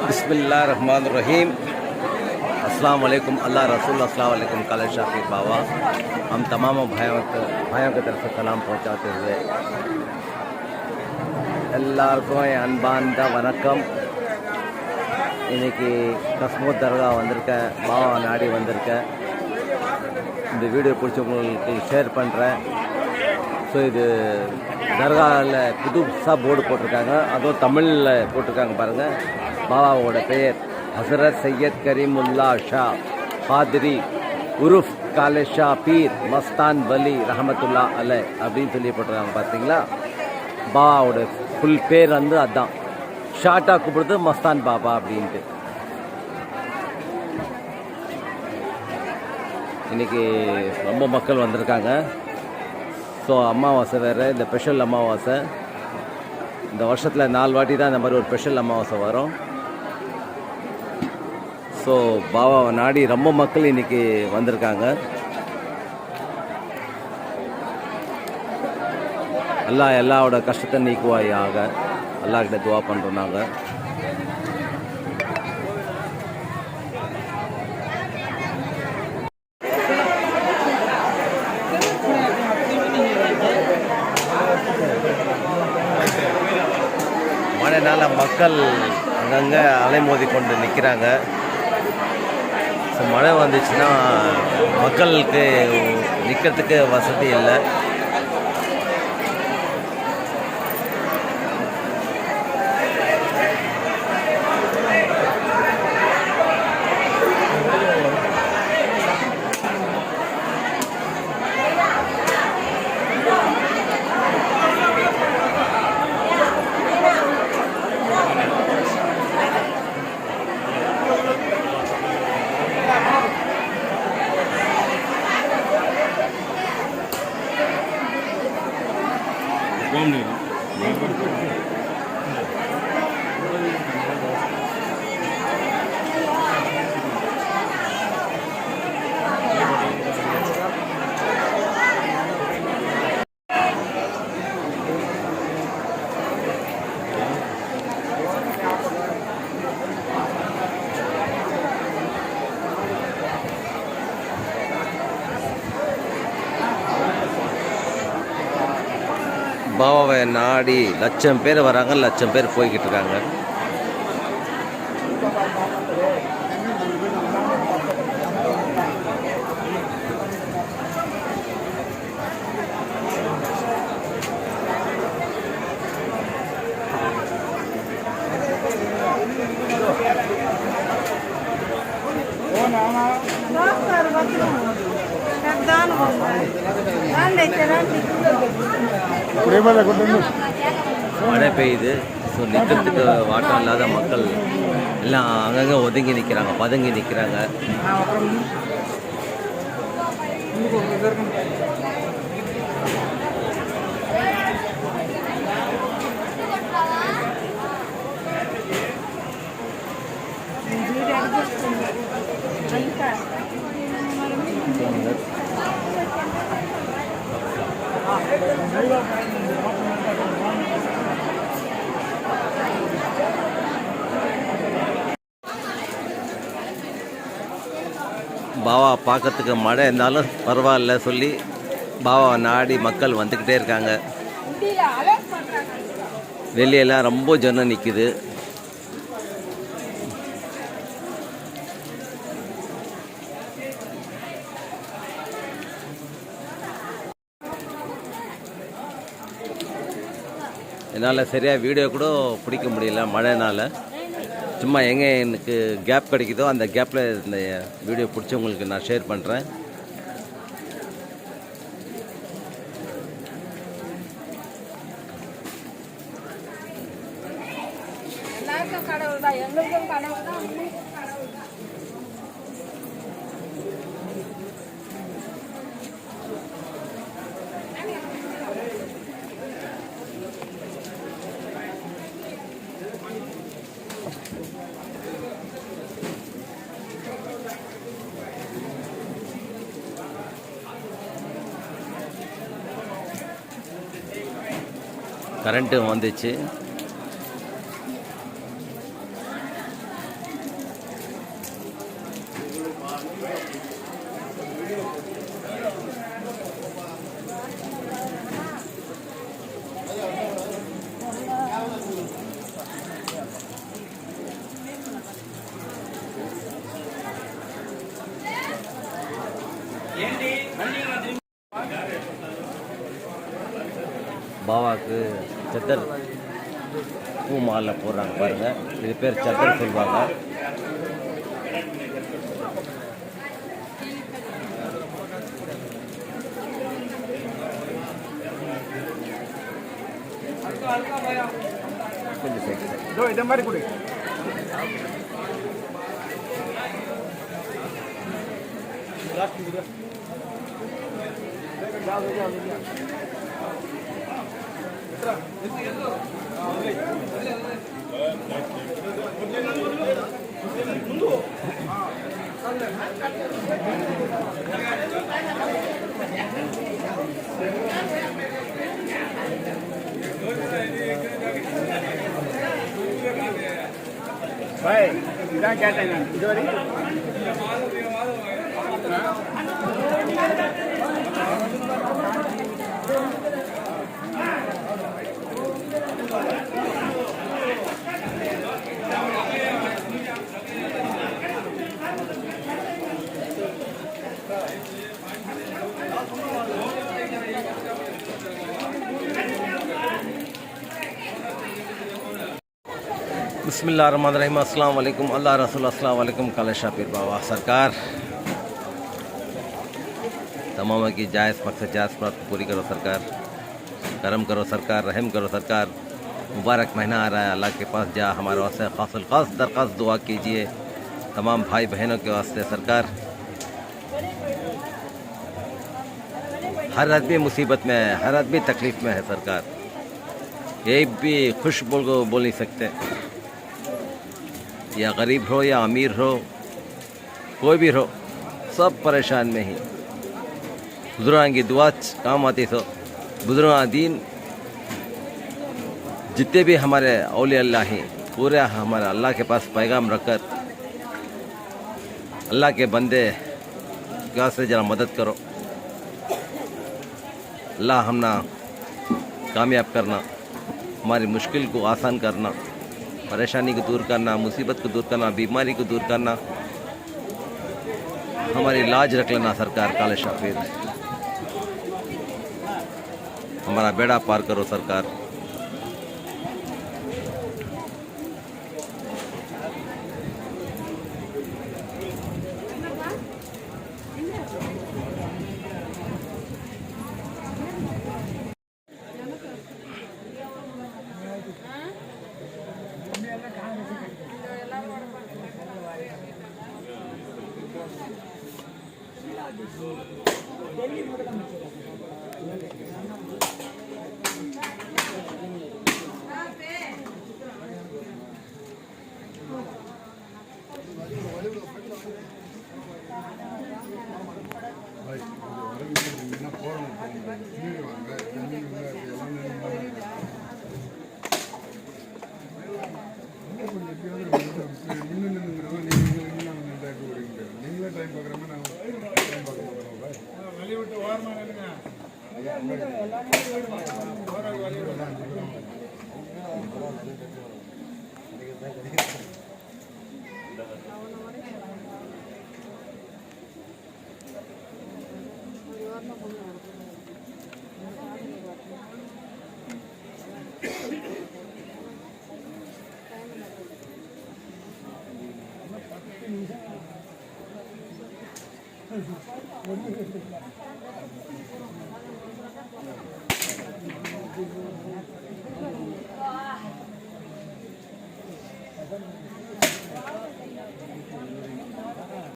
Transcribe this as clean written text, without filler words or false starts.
बिस्मिल्लाहिर्रहमानिर्रहीम। अस्सलाम वालेकुम। अल्लाह रसूल अस्सलाम वालेकुम काले शाफी बाबा हम तमाम भाइयों की तरफ से सलाम पहुँचाते हुए எல்லாருக்கும் என் அன்பார்ந்த வணக்கம். இன்றைக்கி கஸ்மோத் தர்கா வந்திருக்கேன், பாவா நாடி வந்திருக்கேன். இந்த வீடியோ பிடிச்சவங்களுக்கு ஷேர் பண்ணுறேன். ஸோ இது தர்காவில் புதுசாக போர்டு போட்டிருக்காங்க, அதுவும் தமிழில் போட்டிருக்காங்க பாருங்கள். பாபாவோட பெயர் ஹசரத் சையத் கரீமுல்லா ஷா காதிரி உருஃப் காலே ஷா பீர் மஸ்தான் வலி ரஹமத்துல்லா அலை அப்படின்னு சொல்லி போட்டிருக்காங்க பார்த்தீங்களா. பாபாவோட ஃபுல் பேர் வந்து அதுதான், ஷார்ட்டாக கூப்பிடுறது மஸ்தான் பாபா அப்படின்ட்டு. இன்றைக்கி ரொம்ப மக்கள் வந்திருக்காங்க. ஸோ அமாவாசை வேறு, இந்த ஸ்பெஷல் அமாவாசை. இந்த வருஷத்தில் 4 வாட்டி தான் இந்த மாதிரி ஒரு ஸ்பெஷல் அமாவாசை வரும். ஸோ பாபாவை நாடி ரொம்ப மக்கள் இன்றைக்கி வந்திருக்காங்க. அல்லாஹ் எல்லாரோட கஷ்டத்தை நீக்குவாயாக அல்லாஹ்கிட்ட துவா பண்ணுறோம் நாங்கள். மழைனால மக்கள் அங்கங்கே அலைமோதி கொண்டு நிற்கிறாங்க. ஸோ மழை வந்துச்சுன்னா மக்களுக்கு நிற்கிறதுக்கு வசதி இல்லை. பாபாவை நாடி 1,00,000 பேர் வராங்க, 1,00,000 பேர் போய்கிட்டு இருக்காங்க. மழை பெய்யுது. ஸோ நிற்கிறதுக்கு வாட்டம் இல்லாத மக்கள் எல்லாம் அங்கங்கே ஒதுங்கி நிற்கிறாங்க, பதுங்கி நிற்கிறாங்க. பாபா பார்க்கறதுக்கு மழை இருந்தாலும் பரவாயில்ல சொல்லி பாபாவை நாடி மக்கள் வந்துக்கிட்டே இருக்காங்க. வெளியெல்லாம் ரொம்ப ஜனம் நிற்குது. என்னால் சரியாக வீடியோ கூட பிடிக்க முடியல மழைனால். சும்மா எங்கே எனக்கு கேப் கிடைக்குதோ அந்த கேப்பில் இந்த வீடியோ பிடிச்சவங்களுக்கு நான் ஷேர் பண்ணுறேன். கரண்ட்டு வந்துச்சு. சத்தர் பூ மாலை போடுறாங்க பாருங்கள். இது பேர் சத்தர் சொல்லுவாங்க. கொஞ்சம் சைடு இந்த மாதிரி கொடு. भाई इधर क्या टाइम है इधर ही बिस्मिल्लाहिर्रहमानिर्रहीम। अस्सलाम वालेकुम। अल्लाह रसूल अस्सलाम वालेकुम। काले शाह पीर बाबा सरकार तमाम की जायज़ मकसद जायज़ बात पूरी करो सरकार, करम करो सरकार, रहम करो सरकार। मुबारक महीना आ रहा है, अल्लाह के पास जा हमारे वास्ते खास दरख्वास्त दुआ कीजिए तमाम भाई बहनों के वास्ते सरकार। हर आदमी मुसीबत में है, हर आदमी तकलीफ़ में है सरकार। एक भी खुश बोल नहीं सकते, या गरीब हो या अमीर हो, कोई भी हो, सब परेशान में ही। बुजुर्गों की दुआ काम आती तो बुजुर्ग दीन जितने भी हमारे औलिया अल्लाह हैं पूरे हमारे अल्लाह के पास पैगाम रखकर अल्लाह के बंदे क्या से ज़रा मदद करो। अल्लाह हमना कामयाब करना, हमारी मुश्किल को आसान करना, परेशानी को दूर करना, मुसीबत को दूर करना, बीमारी को दूर करना, हमारी लाज रख लेना सरकार। काले शाह पीर हमारा बेड़ा पार करो सरकार। What do you think?